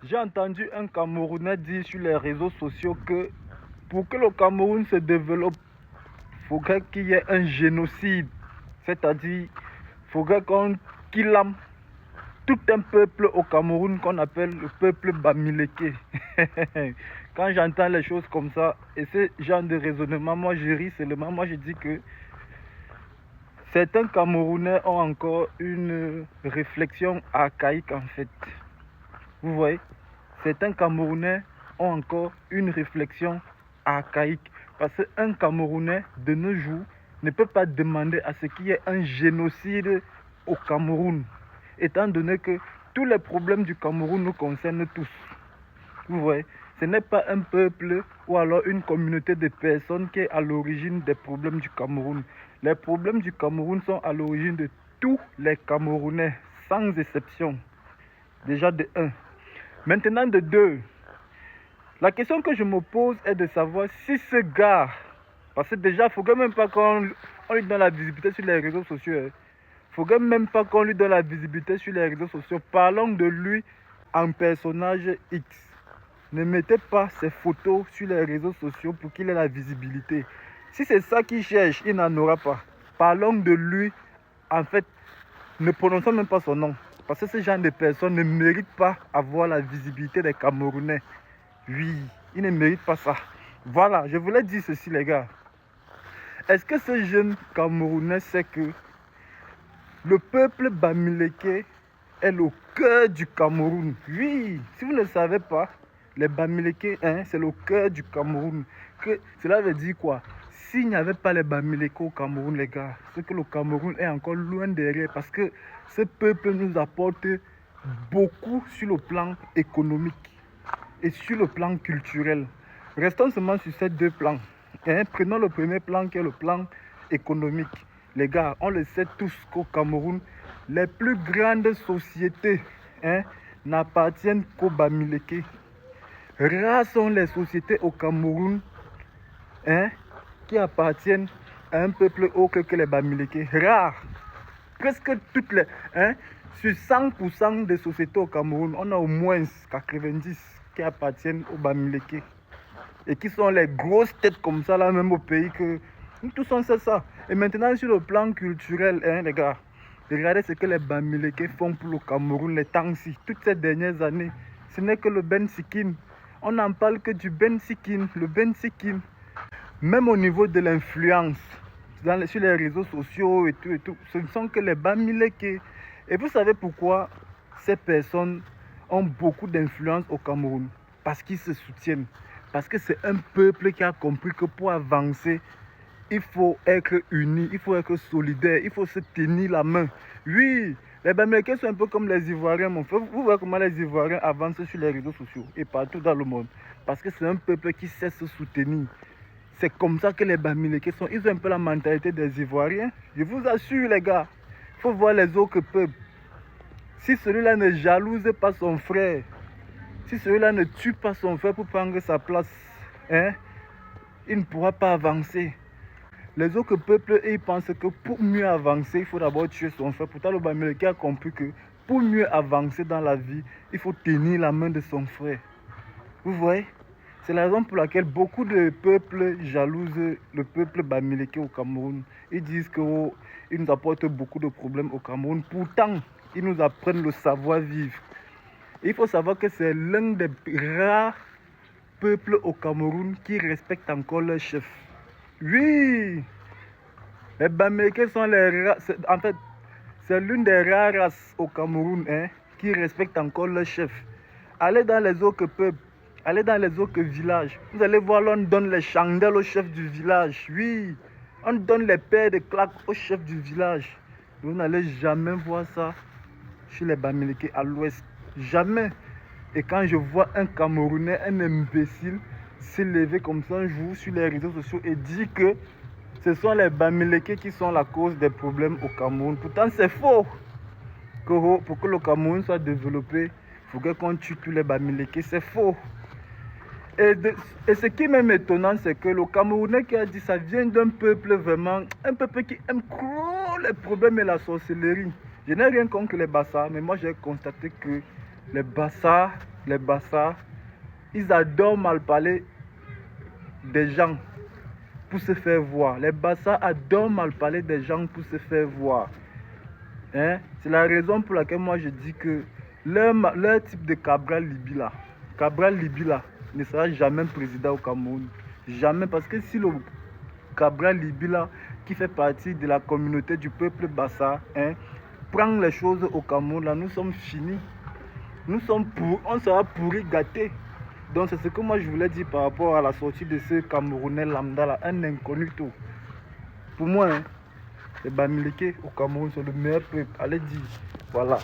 J'ai entendu un Camerounais dire sur les réseaux sociaux que pour que le Cameroun se développe, il faudrait qu'il y ait un génocide. C'est-à-dire, il faudrait qu'on kill tout un peuple au Cameroun qu'on appelle le peuple Bamileke. Quand j'entends les choses comme ça, et ce genre de raisonnement, moi je ris seulement. Moi je dis que certains Camerounais ont encore une réflexion archaïque en fait. Vous voyez, certains Camerounais ont encore une réflexion archaïque. Parce qu'un Camerounais de nos jours ne peut pas demander à ce qu'il y ait un génocide au Cameroun. Étant donné que tous les problèmes du Cameroun nous concernent tous. Vous voyez, ce n'est pas un peuple ou alors une communauté de personnes qui est à l'origine des problèmes du Cameroun. Les problèmes du Cameroun sont à l'origine de tous les Camerounais, sans exception. Déjà de 1. Maintenant de 2. La question que je me pose est de savoir si ce gars, parce que déjà, il ne faudrait même pas qu'on lui donne la visibilité sur les réseaux sociaux. Il ne faudrait même pas qu'on lui donne la visibilité sur les réseaux sociaux. Parlons de lui en personnage X. Ne mettez pas ses photos sur les réseaux sociaux pour qu'il ait la visibilité. Si c'est ça qu'il cherche, il n'en aura pas. Parlons de lui, en fait, ne prononçons même pas son nom. Parce que ce genre de personnes ne méritent pas avoir la visibilité des Camerounais. Oui, ils ne méritent pas ça. Voilà, je voulais dire ceci les gars. Est-ce que ce jeune Camerounais sait que le peuple Bamileke est le cœur du Cameroun? Oui, si vous ne le savez pas, les Bamileke, c'est le cœur du Cameroun. Que cela veut dire quoi? S'il n'y avait pas les Bamileke au Cameroun, les gars, c'est que le Cameroun est encore loin derrière. Parce que ce peuple nous apporte beaucoup sur le plan économique et sur le plan culturel. Restons seulement sur ces deux plans. Prenons le premier plan qui est le plan économique. Les gars, on le sait tous qu'au Cameroun, les plus grandes sociétés n'appartiennent qu'aux Bamileke. Rares sont les sociétés au Cameroun qui appartiennent à un peuple autre que les Bamileke. Rares. Presque toutes les... sur 100% des sociétés au Cameroun, on a au moins 90 qui appartiennent aux Bamileke. Et qui sont les grosses têtes comme ça là même au pays que... Nous tous on sait ça. Et maintenant sur le plan culturel, les gars, regardez ce que les Bamileke font pour le Cameroun les temps-ci. Toutes ces dernières années, ce n'est que le Ben Sikin. On n'en parle que du Ben Sikin, le Ben Sikin. Même au niveau de l'influence, sur les réseaux sociaux et tout, ce ne sont que les Bamileke. Et vous savez pourquoi ces personnes ont beaucoup d'influence au Cameroun? Parce qu'ils se soutiennent. Parce que c'est un peuple qui a compris que pour avancer, il faut être unis, il faut être solidaire, il faut se tenir la main. Oui, les Bamileke sont un peu comme les Ivoiriens, mon frère. Vous voyez comment les Ivoiriens avancent sur les réseaux sociaux et partout dans le monde. Parce que c'est un peuple qui sait se soutenir. C'est comme ça que les Bamileke sont. Ils ont un peu la mentalité des Ivoiriens. Je vous assure, les gars, il faut voir les autres peuples. Si celui-là ne jalouse pas son frère, si celui-là ne tue pas son frère pour prendre sa place, il ne pourra pas avancer. Les autres peuples, ils pensent que pour mieux avancer, il faut d'abord tuer son frère. Pourtant, le Bamileke a compris que pour mieux avancer dans la vie, il faut tenir la main de son frère. Vous voyez? C'est la raison pour laquelle beaucoup de peuples jalousent le peuple Bamileke au Cameroun. Ils disent qu'ils nous apportent beaucoup de problèmes au Cameroun. Pourtant, ils nous apprennent le savoir-vivre. Il faut savoir que c'est l'un des rares peuples au Cameroun qui respectent encore leur chef. Oui, les Bamileke sont les races. En fait, c'est l'une des rares races au Cameroun qui respectent encore leur chef. Allez dans les autres peuples, allez dans les autres villages. Vous allez voir, là, on donne les chandelles au chef du village. Oui, on donne les paires de claques au chef du village. Vous n'allez jamais voir ça chez les Bamileke à l'ouest. Jamais. Et quand je vois un Camerounais, un imbécile, s'élever comme ça un jour sur les réseaux sociaux et dire que ce sont les Bamileke qui sont la cause des problèmes au Cameroun. Pourtant, c'est faux. Pour que le Cameroun soit développé, il faut qu'on tue tous les Bamileke. C'est faux. Et ce qui est même étonnant, c'est que le Camerounais qui a dit ça vient d'un peuple vraiment, un peuple qui aime trop les problèmes et la sorcellerie. Je n'ai rien contre les Bassa, mais moi j'ai constaté que les Bassa les Bassa, ils adorent mal parler des gens pour se faire voir. Les Bassa adorent mal parler des gens pour se faire voir. Hein? C'est la raison pour laquelle moi je dis que leur type de Cabral Liby là, ne sera jamais président au Cameroun. Jamais, parce que si le Cabral Liby là, qui fait partie de la communauté du peuple Bassa, hein, prend les choses au Cameroun, là, nous sommes finis. On sera pourri gâté. Donc c'est ce que moi je voulais dire par rapport à la sortie de ce Camerounais lambda là, un inconnu tout. Pour moi, hein, les Bamileke au Cameroun sont le meilleur peuple. Allez dire, voilà.